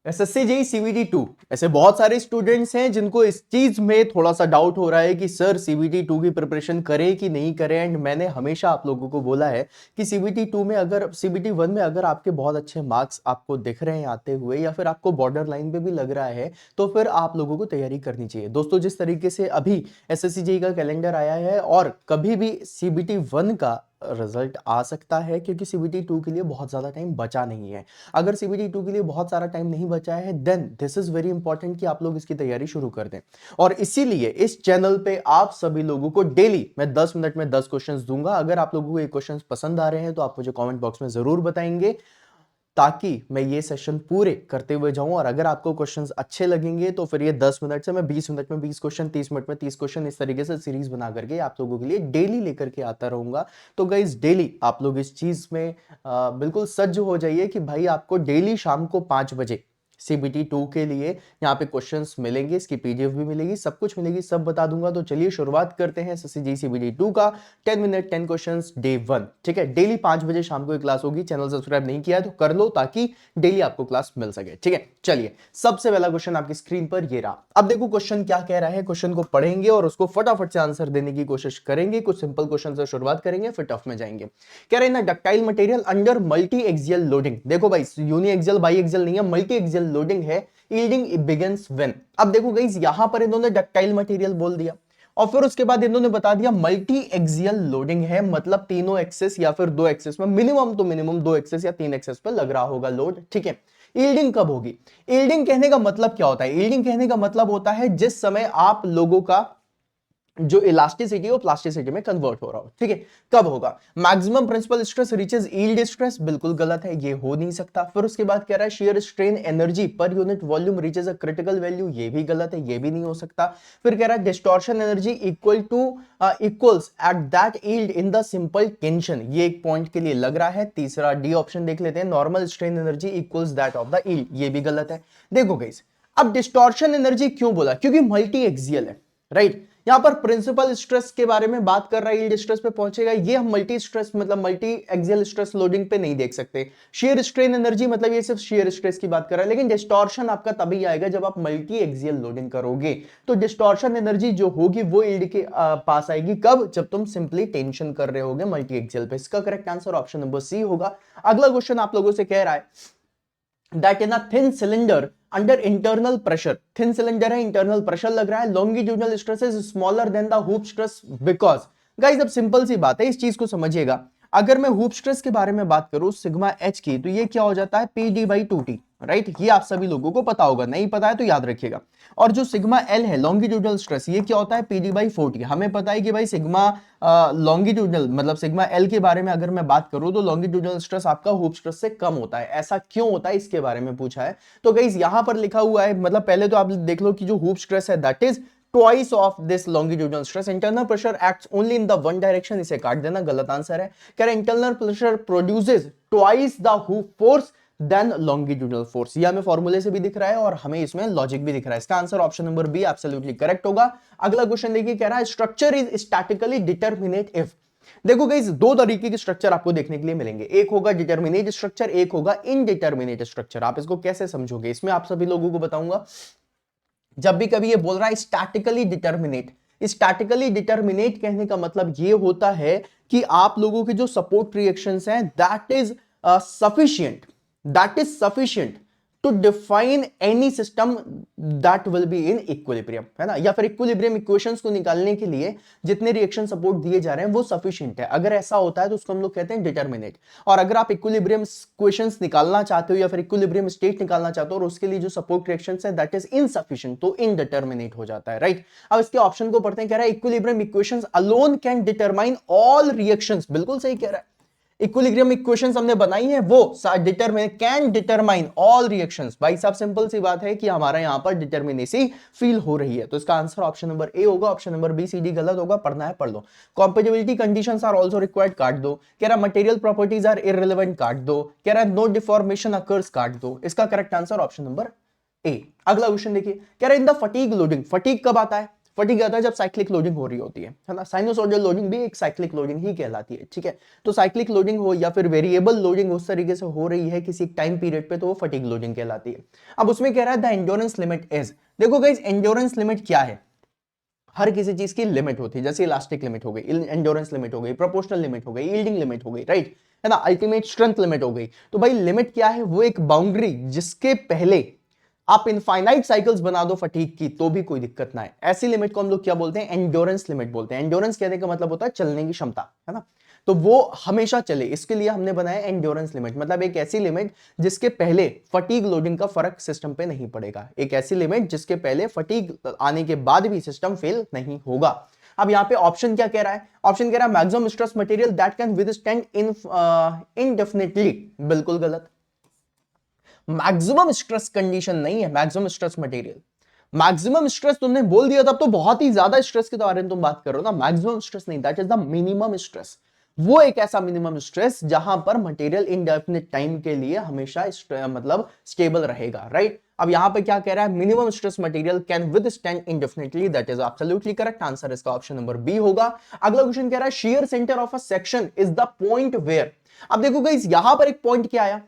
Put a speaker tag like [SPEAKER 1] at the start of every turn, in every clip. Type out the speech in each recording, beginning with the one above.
[SPEAKER 1] SSC JEE CBT 2 ऐसे बहुत सारे स्टूडेंट्स हैं जिनको इस चीज में थोड़ा सा डाउट हो रहा है कि सर सीबीटी 2 की प्रिपरेशन करें कि नहीं करें। एंड मैंने हमेशा आप लोगों को बोला है कि सीबीटी 2 में अगर सीबीटी 1 में अगर आपके बहुत अच्छे मार्क्स आपको दिख रहे हैं आते हुए या फिर आपको बॉर्डर लाइन पे भी लग रहा है तो फिर आप लोगों को तैयारी करनी चाहिए। दोस्तों जिस तरीके से अभी एसएससी जेईई का कैलेंडर आया है और कभी भी सीबीटी 1 का रिजल्ट आ सकता है क्योंकि सीबीटी 2 के लिए बहुत ज्यादा टाइम बचा नहीं है। अगर सीबीटी 2 के लिए बहुत सारा टाइम नहीं बचा है then this is very important कि आप लोग इसकी तैयारी शुरू कर दें। और इसीलिए इस चैनल पे आप सभी लोगों को डेली मैं 10 मिनट में 10 क्वेश्चंस दूंगा। अगर आप लोगों को ये क्वेश्चंस पसंद आ रहे हैं तो आप मुझे कमेंट बॉक्स में जरूर बताएंगे ताकि मैं ये सेशन पूरे करते हुए जाऊं। और अगर आपको क्वेश्चंस अच्छे लगेंगे तो फिर ये 10 मिनट से मैं 20 मिनट में 20 क्वेश्चन, 30 मिनट में 30 क्वेश्चन, इस तरीके से सीरीज बना करके आप लोगों के लिए डेली लेकर के आता रहूंगा। तो गाइस डेली आप लोग इस चीज में बिल्कुल सज्ज हो जाइए कि भाई आपको डेली शाम को 5 बजे सीबीटी 2 के लिए यहाँ पे क्वेश्चंस मिलेंगे, इसकी पीडीएफ भी मिलेगी, सब कुछ मिलेगी, सब बता दूंगा। तो चलिए शुरुआत करते हैं एसएससी जेईई सीबीटी 2 का 10 मिनट 10 क्वेश्चंस डे 1। ठीक है, डेली 5 बजे शाम को क्लास होगी। चैनल सब्सक्राइब नहीं किया है तो कर लो ताकि डेली आपको क्लास मिल सके। ठीक है, चलिए सबसे पहला क्वेश्चन आपकी स्क्रीन पर ये रहा। अब देखो क्वेश्चन क्या कह रहा है, क्वेश्चन को पढ़ेंगे और उसको फटाफट से आंसर देने की कोशिश करेंगे। कुछ सिंपल क्वेश्चन से शुरुआत करेंगे फिर टफ में जाएंगे। कह रहे हैं ना, ductile material under multi axial loading. देखो भाई यूनि एक्सियल बाई एक्सियल नहीं है, मल्टी एक्सियल लोडिंग है। Yielding begins when. अब देखो गाइस यहां पर इन्होंने डक्टाइल मटेरियल बोल दिया और फिर उसके बाद इन्होंने बता दिया मल्टी एक्सियल लोडिंग है, मतलब तीनों एक्सेस या फिर दो एक्सेस में मिनिमम तो मिनिमम 2 एक्सेस या 3 एक्सेस पर लग रहा होगा लोड। ठीक है, यील्डिंग कब होगी? यील्डिंग कहने का मतलब क्या होता है? यील्डिंग कहने का मतलब होता है जिस समय आप लोगों का जो इलास्टिसिटी और प्लास्टिसिटी में कन्वर्ट हो रहा हो। ठीक है, कब होगा? Maximum principal stress reaches yield stress, बिल्कुल गलत है, ये हो नहीं सकता। फिर उसके बाद कह रहा है shear strain energy per unit volume reaches a critical value, ये भी गलत है, ये भी नहीं हो सकता। फिर कह रहा है distortion energy equal two equals at that yield in the simple tension, ये एक पॉइंट के लिए लग रहा है। तीसरा डी ऑप्शन देख लेते हैं, normal strain energy equals that of the yield, ये भी गलत है। देखो गाइस अब डिस्टॉर्शन एनर्जी क्यों बोला? क्योंकि मल्टी एक्सियल है, राइट? यहां पर प्रिंसिपल स्ट्रेस के बारे में बात कर रहा है, यील्ड स्ट्रेस पे पहुंचेगा। ये हम मल्टी स्ट्रेस मतलब मल्टी एक्सियल स्ट्रेस लोडिंग पे नहीं देख सकते। शेयर स्ट्रेन एनर्जी मतलब ये सिर्फ शेयर स्ट्रेस की बात कर रहा है, लेकिन डिस्टॉर्शन आपका तभी आएगा जब आप मल्टी एक्सियल लोडिंग करोगे। तो डिस्टॉर्शन एनर्जी जो होगी वो यील्ड के पास आएगी कब? जब तुम सिंपली टेंशन कर रहे होगे मल्टी एक्सियल पे। इसका correct answer option number C होगा। अगला क्वेश्चन आप लोगों से कह रहा है that in a thin cylinder under internal pressure, thin cylinder है, internal pressure लग रहा है, longitudinal stress is smaller than the hoop stress because। Guys अब सिंपल सी बात है, इस चीज को समझिएगा। अगर मैं हुप स्ट्रेस के बारे में बात करूं सिग्मा एच की, तो ये क्या हो जाता है? पी डी बाई 2टी, राइट? ये आप सभी लोगों को पता होगा, नहीं पता है तो याद रखिएगा। और जो सिग्मा एल है लॉन्गिट्यूडनल स्ट्रेस, ये क्या होता है? पी डी बाई 4टी। हमें पता है कि भाई सिग्मा लॉन्गिट्यूडनल मतलब सिग्मा एल के बारे में अगर मैं बात करूं तो लॉन्गिट्यूडनल स्ट्रेस आपका हुप स्ट्रेस से कम होता है। ऐसा क्यों होता है इसके बारे में पूछा है। तो गाइस यहां पर लिखा हुआ है, मतलब पहले तो आप देख लो कि जो हुप स्ट्रेस है that is twice of this longitudinal stress, internal pressure acts only in the one direction, इसे काट देना, गलत आंसर है। कह रहे internal pressure produces twice the hoop force than longitudinal force, ये हमें फॉर्मूले से भी दिख रहा है और हमें इसमें लॉजिक भी दिख रहा है। इसका answer option number be absolutely correct होगा। अगला क्वेश्चन देखिए, कह रहा है structure is statically determinate if. देखो गाइस दो तरीके के स्ट्रक्चर आपको देखने के लिए मिलेंगे, एक होगा डिटरमिनेट स्ट्रक्चर, एक होगा इनडिटरमिनेट स्ट्रक्चर। आप इसको कैसे समझोगे, इसमें आप सभी लोगों को बताऊंगा। जब भी कभी ये बोल रहा है स्टैटिकली डिटरमिनेट, स्टैटिकली डिटरमिनेट कहने का मतलब ये होता है कि आप लोगों के जो सपोर्ट रिएक्शंस हैं that is sufficient to define any system that will be in equilibrium, है ना? या फिर इक्विलिब्रियम इक्वेशंस को निकालने के लिए जितने रिएक्शन सपोर्ट दिए जा रहे हैं वो सफिशिएंट है। अगर ऐसा होता है तो उसको हम लोग कहते हैं डिटरमिनेट। और अगर आप इक्विलिब्रियम इक्वेशंस निकालना चाहते हो या फिर इक्विलिब्रियम स्टेट निकालना चाहते हो और उसके लिए जो सपोर्ट रिएक्शंस है दैट इज इनसफिशिएंट, तो इनडिटरमिनेट हो जाता है, राइट? अब इसके ऑप्शन को पढ़ते हैं, कह रहा है equilibrium equations alone can determine all reactions, बिल्कुल सही कह रहा है। इक्विलिब्रियम इक्वेशंस हमने बनाई है वो कैन डिटरमाइन ऑल रिएक्शंस। भाई साहब सिंपल सी बात है कि हमारा यहां पर डिटरमिनेसी फील हो रही है, तो इसका आंसर ऑप्शन नंबर ए होगा। Option number B C D गलत होगा, पढ़ना है पढ़ लो। Compatibility conditions are also required, काट दो। कह रहा मटेरियल प्रॉपर्टीज आर इररिलेवेंट, काट दो। कह रहा नो डिफॉर्मेशन अकर्स, काट दो। इसका करेक्ट आंसर ऑप्शन नंबर ए। अगला क्वेश्चन देखिए, कह रहा in the fatigue loading, fatigue कब आता है? फटीग क्या होता है? जब साइक्लिक लोडिंग हो रही होती है ना। साइनोसॉइडल लोडिंग भी एक साइक्लिक लोडिंग ही कहलाती है, ठीक है। तो साइक्लिक लोडिंग हो या फिर वेरिएबल लोडिंग उस तरीके से हो रही है किसी टाइम पीरियड पे, तो वो फटीग लोडिंग कहलाती है। अब उसमें कह रहा है द एंड्योरेंस लिमिट इज, देखो गाइस एंड्योरेंस लिमिट क्या है? हर किसी चीज की लिमिट होती है, जैसे इलास्टिक लिमिट हो गई, एंड्योरेंस लिमिट हो गई, प्रोपोर्शनल लिमिट हो गई, यील्डिंग लिमिट हो गई, राइट, है ना, अल्टीमेट स्ट्रेंथ लिमिट हो गई। तो भाई लिमिट क्या है? वो एक बाउंड्री जिसके पहले आप इनफाइनाइट साइकिल्स बना दो फटीग की तो भी कोई दिक्कत ना है, ऐसी लिमिट को हम लोग क्या बोलते हैं? एंड्योरेंस लिमिट बोलते हैं। एंड्योरेंस कहने का मतलब होता है चलने की क्षमता, है ना। तो वो हमेशा चले, इसके लिए हमने बनाया एंड्योरेंस लिमिट, मतलब एक ऐसी लिमिट जिसके पहले फटीग लोडिंग का फर्क सिस्टम पे नहीं पड़ेगा, एक ऐसी लिमिट जिसके पहले फटीग आने के बाद भी सिस्टम फेल नहीं होगा। अब यहां पे ऑप्शन क्या कह रहा है? ऑप्शन कह रहा है maximum stress material that can withstand indefinitely, बिल्कुल गलत। मैक्सिमम स्ट्रेस कंडीशन नहीं है maximum stress material. Maximum stress तुमने बोल दिया तब तो बहुत ही ज्यादा स्ट्रेस के बारे में तुम बात कर रहे हो ना, मैक्सिमम स्ट्रेस नहीं, that is the minimum stress. वो एक ऐसा मिनिमम स्ट्रेस जहां पर मटेरियल इनडेफिनिट टाइम के लिए हमेशा मतलब स्टेबल रहेगा, राइट। अब यहां पे क्या कह रहा है? Minimum stress material can withstand indefinitely, that is absolutely correct answer, इसका ऑप्शन नंबर बी होगा। अगला क्वेश्चन कह रहा है shear centre of a section is the point where. अब देखो गाइस यहां पर एक पॉइंट क्या आया?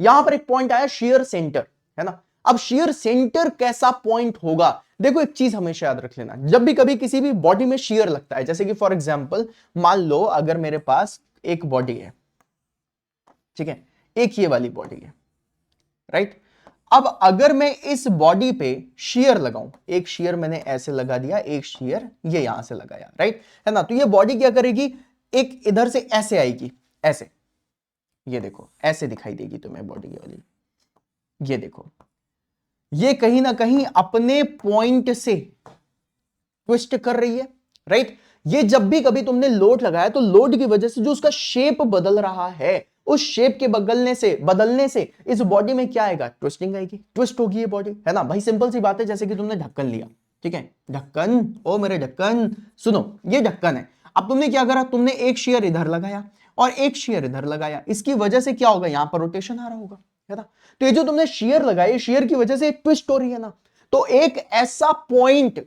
[SPEAKER 1] यहां पर एक पॉइंट आया शियर सेंटर, है ना। अब शियर सेंटर कैसा पॉइंट होगा? देखो एक चीज हमेशा याद रख लेना, जब भी कभी किसी भी बॉडी में शियर लगता है, जैसे कि फॉर एग्जांपल मान लो अगर मेरे पास एक बॉडी है, ठीक है, एक ये वाली बॉडी है, राइट। अब अगर मैं इस बॉडी पे शियर लगाऊं, एक शियर मैंने ऐसे लगा दिया, एक शियर ये यहां से लगाया, राइट, है ना, तो ये बॉडी क्या करेगी? एक इधर से ऐसे आएगी, ऐसे, ये देखो ऐसे दिखाई देगी तुम्हें बॉडी वाली, ये देखो, ये कहीं ना कहीं अपने पॉइंट से ट्विस्ट कर रही है, राइट। ये जब भी कभी तुमने लोड लगाया तो लोड की वजह से जो उसका शेप बदल रहा है, उस शेप के बदलने से इस बॉडी में क्या आएगा? ट्विस्टिंग आएगी, ट्विस्ट होगी ये बॉडी, है ना भाई। सिंपल सी बात है, जैसे कि तुमने ढक्कन लिया, ठीक है, ढक्कन, ओ मेरे ढक्कन, सुनो, ये ढक्कन है। अब तुमने क्या करा? तुमने एक शेयर इधर लगाया और एक शेयर इधर लगाया, इसकी वजह से क्या होगा? यहां पर रोटेशन आ रहा होगा, है ना। तो ये जो तुमने शेयर लगाई, शेयर की वजह से ट्विस्ट हो रही है ना। तो एक ऐसा पॉइंट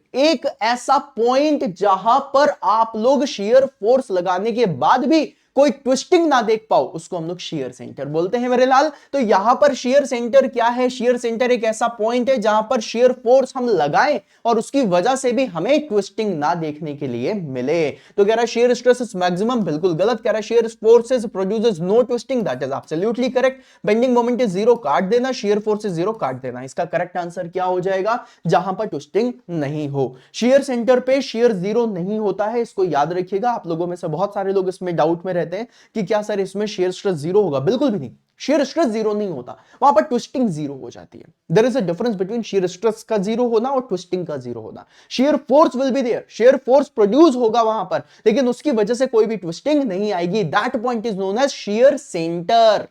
[SPEAKER 1] जहां पर आप लोग शेयर फोर्स लगाने के बाद भी कोई ट्विस्टिंग ना देख पाओ, उसको हम लोग शेयर सेंटर बोलते हैं मेरे लाल। तो यहां पर शेयर सेंटर क्या है? शेयर सेंटर एक ऐसा पॉइंट है जहां पर शेयर फोर्स हम लगाएं और उसकी वजह से भी हमें ट्विस्टिंग ना देखने के लिए मिले। तो कह रहा है शेयर स्ट्रेस इज मैक्सिमम, बिल्कुल गलत। कह रहा है shear forces produces no twisting, that is absolutely correct. Bending moment is zero, काट देना, शेयर फोर्स इज जीरो, काट देना। इसका करेक्ट आंसर क्या हो जाएगा? जहां पर ट्विस्टिंग नहीं हो। शेयर सेंटर पे शेयर जीरो नहीं होता है, इसको याद रखिएगा। आप लोगों में से बहुत सारे लोग इसमें डाउट में रहते हैं कि क्या सर इसमें शेयर स्ट्रेस जीरो होगा? बिल्कुल भी नहीं, शेयर स्ट्रेस जीरो नहीं होता, वहां पर ट्विस्टिंग जीरो हो जाती है। There is a difference between shear stress का जीरो होना और ट्विस्टिंग का जीरो होना। Shear force will be there, shear force produce होगा वहां पर, लेकिन उसकी वजह से कोई भी ट्विस्टिंग नहीं आएगी। That point is known as shear centre,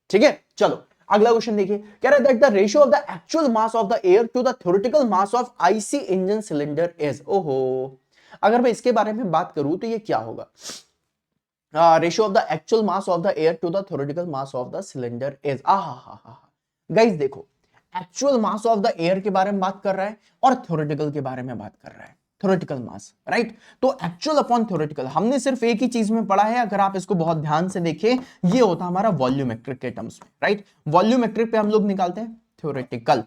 [SPEAKER 1] ठीक है। चलो अगला क्वेश्चन देखिए, कह रहा है that the ratio of the actual mass of the air to the theoretical mass of IC engine cylinder is. ओहो, अगर मैं इसके बारे में बात करूं तो ये क्या होगा? Ratio of the actual mass of the air to the theoretical mass of the cylinder is. Guys देखो, actual mass of the air के बारे में बात कर रहा है और थ्योरेटिकल के बारे में बात कर रहा है, थ्योरेटिकल मास, राइट। तो एक्चुअल अपॉन थ्योरेटिकल हमने सिर्फ एक ही चीज में पढ़ा है, अगर आप इसको बहुत ध्यान से देखें, ये होता हमारा वॉल्यूमेट्रिक के टर्म्स में, राइट। वॉल्यूमेट्रिक पे हम लोग निकालते हैं थ्योरेटिकल,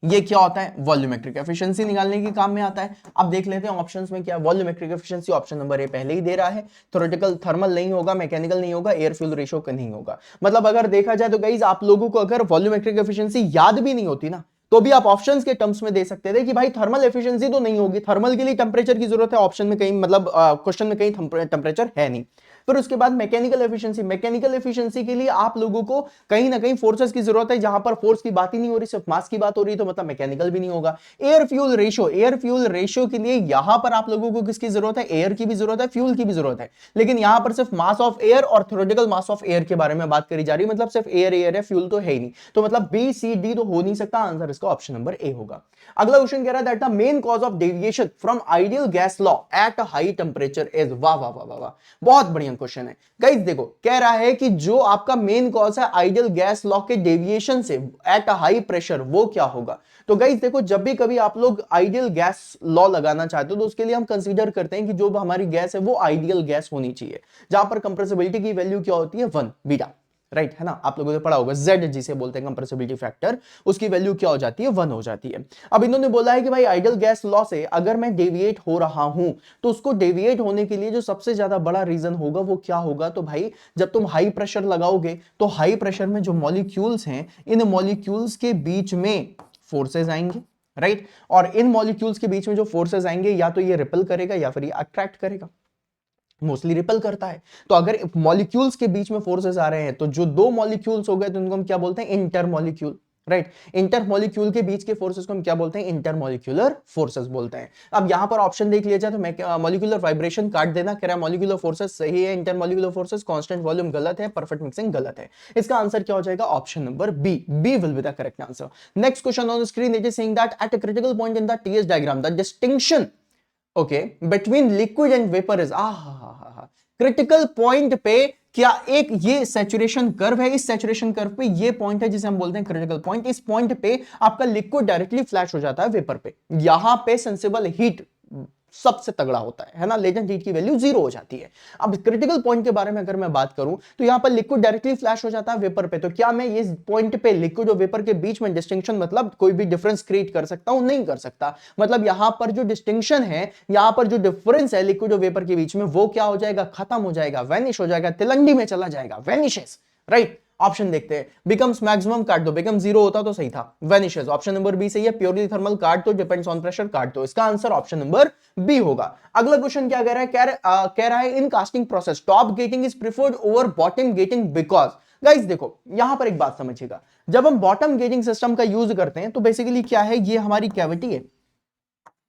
[SPEAKER 1] ये क्या होता है? वॉल्यूमेट्रिक एफिशिएंसी निकालने के काम में आता है। अब देख लेते हैं ऑप्शंस में क्या। वॉल्यूमेट्रिक एफिशिएंसी ऑप्शन नंबर ए पहले ही दे रहा है, थ्योरेटिकल थर्मल नहीं होगा, मैकेनिकल नहीं होगा, एयर फ्यूल रेशियो का नहीं होगा। मतलब अगर देखा जाए तो गाइस आप लोगों को अगर वॉल्यूमेट्रिक एफिशिएंसी याद भी नहीं होती ना, तो भी आप ऑप्शंस के टर्म्स में दे सकते थे कि भाई थर्मल एफिशिएंसी तो नहीं होगी, थर्मल के लिए टेंपरेचर की जरूरत है, ऑप्शन में कहीं मतलब क्वेश्चन में कहीं टेंपरेचर है नहीं। फिर उसके बाद मैकेनिकल एफिशिएंसी, मैकेनिकल एफिशिएंसी के लिए आप लोगों को कहीं ना कहीं फोर्सेस की जरूरत है, जहां पर फोर्स की बात ही नहीं हो रही, सिर्फ मास की बात हो रही है, तो मतलब मैकेनिकल भी नहीं होगा। Air fuel ratio, air fuel ratio के लिए यहां पर आप लोगों को किसकी जरूरत है? एयर की भी जरूरत है, फ्यूल की भी जरूरत है, लेकिन यहां पर सिर्फ मास ऑफ एयर और थ्योरेटिकल मास ऑफ एयर के बारे में बात करी जा रही है, मतलब सिर्फ एयर एयर है, फ्यूल तो है ही नहीं, तो मतलब बी सी डी तो हो नहीं सकता, आंसर इसका ऑप्शन नंबर ए होगा। अगला क्वेश्चन कह रहा है that the main cause of deviation from ideal gas law at high temperature is. वाह वाह वाह वाह, बहुत बढ़िया इंपॉर्टेंट क्वेश्चन है गाइस। देखो कह रहा है कि जो आपका मेन कॉज है आइडियल गैस लॉ के डेविएशन से एट अ हाई प्रेशर, वो क्या होगा। तो गाइस देखो, जब भी कभी आप लोग आइडियल गैस लॉ लगाना चाहते हो तो उसके लिए हम कंसीडर करते हैं कि जो हमारी गैस है वो आइडियल गैस होनी चाहिए, जहां पर कंप्रेसिबिलिटी की वैल्यू क्या होती है, 1 बीटा, राइट है ना। आप लोगों ने पढ़ा होगा Z जिसे बोलते हैं कंप्रेसिबिलिटी फैक्टर, उसकी वैल्यू क्या हो जाती है, 1 हो जाती है। अब इन्होंने बोला है कि भाई आइडियल गैस लॉ से अगर मैं डेविएट हो रहा हूं तो उसको डेविएट होने के लिए जो सबसे ज्यादा बड़ा रीजन होगा वो क्या होगा। तो भाई जब तुम हाई प्रेशर लगाओगे तो हाई प्रेशर में जो मॉलिक्यूल्स हैं, इन मॉलिक्यूल्स के बीच में फोर्सेस आएंगे, राइट। और इन मॉलिक्यूल्स के बीच में जो फोर्सेस आएंगे या तो ये रिपेल करेगा या फिर ये अट्रैक्ट करेगा, मोस्टली रिपेल करता है। तो अगर मॉलिक्यूल्स के बीच में फोर्सेस आ रहे हैं तो जो दो मॉलिक्यूल्स हो गए तो उनको हम क्या बोलते हैं, inter molecule, right. Inter molecule के बीच के फोर्सेस को हम क्या बोलते हैं, इंटर मॉलिक्यूलर फोर्सेस बोलते हैं। अब यहां पर ऑप्शन देख लिया जाए तो मैं मॉलिक्यूलर वाइब्रेशन काट देना, कह रहा है मॉलिक्यूलर फोर्सेस सही है, inter molecular forces constant volume गलत है, परफेक्ट मिक्सिंग गलत है। इसका आंसर क्या हो जाएगा, option number B, B will be the correct answer. Next question on the screen, it is saying that at a critical point in the TS diagram the distinction okay between liquid and vapour is critical point पे क्या एक ये saturation curve है, इस saturation curve पे ये point है जिसे हम बोलते हैं क्रिटिकल पॉइंट। इस पॉइंट पे आपका लिक्विड डायरेक्टली फ्लैश हो जाता है वेपर पे, यहां पे सेंसिबल हीट सबसे तगड़ा होता है ना, लेटेंट हीट की वैल्यू 0 हो जाती है। अब क्रिटिकल पॉइंट के बारे में अगर मैं बात करूं तो यहां पर लिक्विड डायरेक्टली फ्लैश हो जाता है वेपर पे, तो क्या मैं इस पॉइंट पे लिक्विड और वेपर के बीच में डिस्टिंक्शन मतलब कोई भी डिफरेंस क्रिएट कर सकता हूं, नहीं कर सकता। मतलब यहां पर जो डिस्टिंक्शन है, यहां पर जो डिफरेंस है लिक्विड और वेपर के बीच में, वो क्या हो जाएगा, खत्म हो जाएगा, वैनिश हो जाएगा, तिलंडी में चला जाएगा, वैनिशेस, राइट। ऑप्शन देखते हैं, बिकम्स मैक्सिमम काट दो, बिकम 0 होता तो सही था, वैनिशेस, ऑप्शन नंबर बी सही है। प्योरली थर्मल काट दो, डिपेंड्स ऑन प्रेशर काट दो, इसका आंसर ऑप्शन नंबर बी होगा। अगला क्वेश्चन क्या कह रहा है, कह रहा है in casting process top gating is preferred over bottom gating because. Guys देखो यहां पर एक बात समझिएगा, जब हम बॉटम गेजिंग सिस्टम का यूज करते हैं तो बेसिकली क्या है, ये हमारी कैविटी है,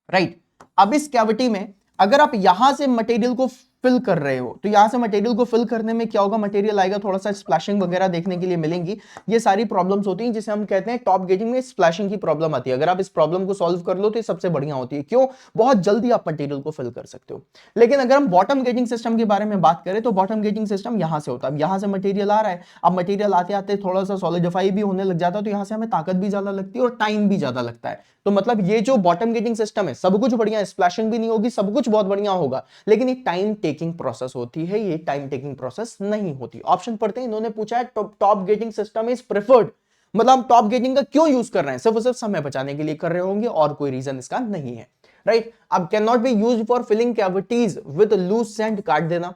[SPEAKER 1] राइट। अब इस कैविटी में अगर आप यहां से मटेरियल को फिल कर रहे हो तो यहां से मटेरियल को फिल करने में क्या होगा, मटेरियल आएगा, थोड़ा सा स्प्लैशिंग वगैरह देखने के लिए मिलेंगी। ये सारी प्रॉब्लम्स होती हैं जिसे हम कहते हैं टॉप गेजिंग में स्प्लैशिंग की प्रॉब्लम आती है। अगर आप इस प्रॉब्लम को सॉल्व कर लो तो ये सबसे बढ़िया होती है, क्यों, बहुत जल्दी आप मटेरियल को फिल कर सकते हो। लेकिन अगर हम बॉटम गेजिंग सिस्टम के बारे में बात करें तो बॉटम गेजिंग सिस्टम यहां से होता है, यहां से मटेरियल आ रहा है, अब मटेरियल आते आते थोड़ा सा सॉलिडिफाई भी होने लग जाता है, तो यहां से हमें ताकत भी ज्यादा लगती है और टाइम भी ज्यादा लगता है। तो मतलब ये जो बॉटम गेजिंग सिस्टम है, सब कुछ बढ़िया, स्प्लैशिंग भी नहीं होगी, सब कुछ बहुत बढ़िया होगा, लेकिन एक टाइम टेकिंग प्रोसेस होती है, ये टाइम टेकिंग प्रोसेस नहीं होती। ऑप्शन पढ़ते हैं, इन्होंने पूछा है top gating system is preferred, मतलब हम टॉप गेजिंग का क्यों यूज कर रहे हैं, सिर्फ समय बचाने के लिए कर रहे होंगे और कोई रीजन इसका नहीं है, राइट। अब can not be used for filling cavities with loose sand, काट देना।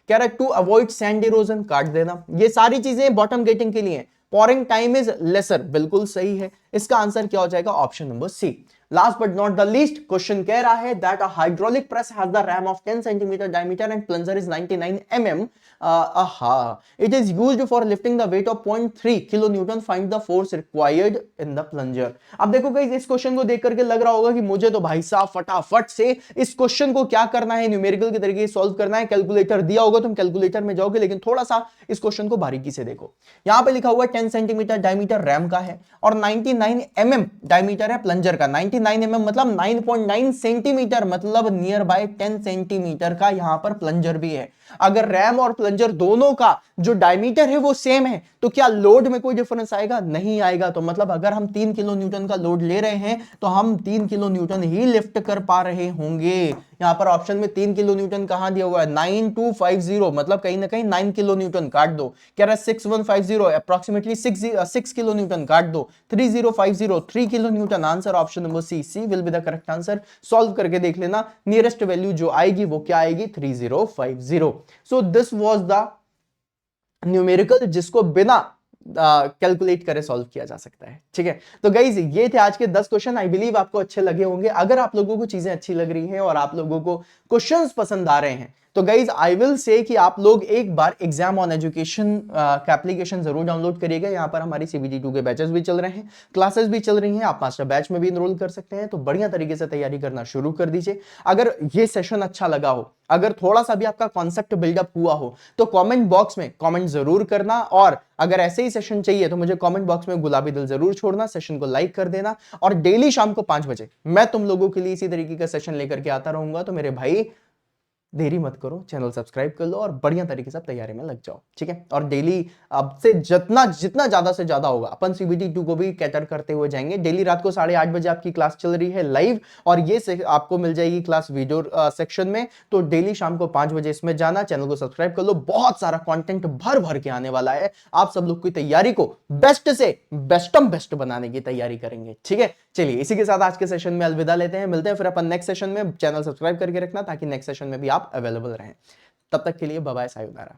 [SPEAKER 1] कह रहा है टू अवॉइड सैंड इरोजन, काट देना। ये सारी चीजें बॉटम गेटिंग के लिए। पोरिंग टाइम इज लेसर, बिल्कुल सही है, इसका आंसर क्या हो जाएगा, option number C. Last but not the least, question कह रहा है that a hydraulic press has the ram of 10 centimetre diameter and plunger is 99 mm. It is used for lifting the weight of 0.3 kilonewton. Find the force required in the plunger. अब देखो guys, इस question को देख करके लग रहा होगा कि मुझे तो भाई साहब फटाफट से इस क्वेश्चन को क्या करना है, न्यूमेरिकल के तरीके से सॉल्व करना है, कैलकुलेटर दिया होगा तुम कैलकुलेटर में जाओगे, लेकिन थोड़ा सा इस क्वेश्चन को बारीकी से देखो। यहां पे लिखा हुआ है 10 सेंटीमीटर डायमीटर रैम का है और 99 mm डायमीटर है प्लंजर का। 99 mm मतलब 9.9 सेंटीमीटर, मतलब नियर बाय 10 सेंटीमीटर का यहां पर प्लंजर भी है। अगर रैम और प्लंजर दोनों का जो डायमीटर है वो सेम है तो क्या लोड में कोई डिफरेंस आएगा, नहीं आएगा। तो मतलब अगर हम 3 किलो न्यूटन का लोड ले रहे हैं तो हम 3 किलो न्यूटन ही लिफ्ट कर पा रहे होंगे। यहां पर ऑप्शन में 3 किलो न्यूटन कहां दिया हुआ है, 9250, मतलब कहीं ना कहीं 9 किलो न्यूटन काट दो। कह रहा है 6150 अप्रोक्सीमेटली 6 किलो न्यूटन काट दो, 3050 3 kilo newton. Answer option number C, C will be the correct answer. Solve करके देख लेना, नियरेस्ट वैल्यू जो आएगी वो क्या आएगी, 3050। So this was the numerical जिसको बिना कैलकुलेट करे सॉल्व किया जा सकता है, ठीक है। तो गाइज ये थे आज के 10 क्वेश्चन, आई बिलीव आपको अच्छे लगे होंगे। अगर आप लोगों को चीजें अच्छी लग रही हैं और आप लोगों को क्वेश्चंस पसंद आ रहे हैं तो गाइज आई विल से कि आप लोग एक बार एग्जाम ऑन एजुकेशन का एप्लीकेशन जरूर डाउनलोड करिएगा। यहाँ पर हमारी CBT2 के बैचेस भी चल रहे हैं, क्लासेस भी चल रही हैं, आप मास्टर बैच में भी इनरोल कर सकते हैं। तो बढ़िया तरीके से तैयारी करना शुरू कर दीजिए। अगर ये सेशन अच्छा लगा हो, अगर थोड़ा सा भी आपका कॉन्सेप्ट बिल्डअप हुआ हो तो कमेंट बॉक्स में कमेंट जरूर करना, और अगर ऐसे ही सेशन चाहिए तो मुझे कमेंट बॉक्स में गुलाबी दिल जरूर छोड़ना, सेशन को लाइक कर देना। और डेली शाम को 5 बजे मैं तुम लोगों के लिए इसी तरीके का सेशन लेकर के आता रहूंगा। तो मेरे भाई देरी मत करो, चैनल सब्सक्राइब कर लो और बढ़िया तरीके से तैयारी में लग जाओ, ठीक है। और डेली अब से जितना जितना ज्यादा से ज्यादा होगा अपन सीबीटी 2 को भी कैटर करते हुए जाएंगे। डेली रात को 8:30 बजे आपकी क्लास चल रही है लाइव, और ये आपको मिल जाएगी क्लास वीडियो सेक्शन में। तो डेली शाम को 5 बजे इसमें जाना, चैनल को सब्सक्राइब कर लो, बहुत सारा कंटेंट भर भर के आने वाला है। आप सब लोग की तैयारी को बेस्ट से बेस्टम बेस्ट बनाने की तैयारी करेंगे, ठीक है। चलिए इसी के साथ आज के सेशन में अलविदा लेते हैं, मिलते हैं फिर अपन नेक्स्ट सेशन में। चैनल सब्सक्राइब करके रखना ताकि नेक्स्ट सेशन में भी आप अवेलेबल रहें। तब तक के लिए बाय बाय, सायोनारा।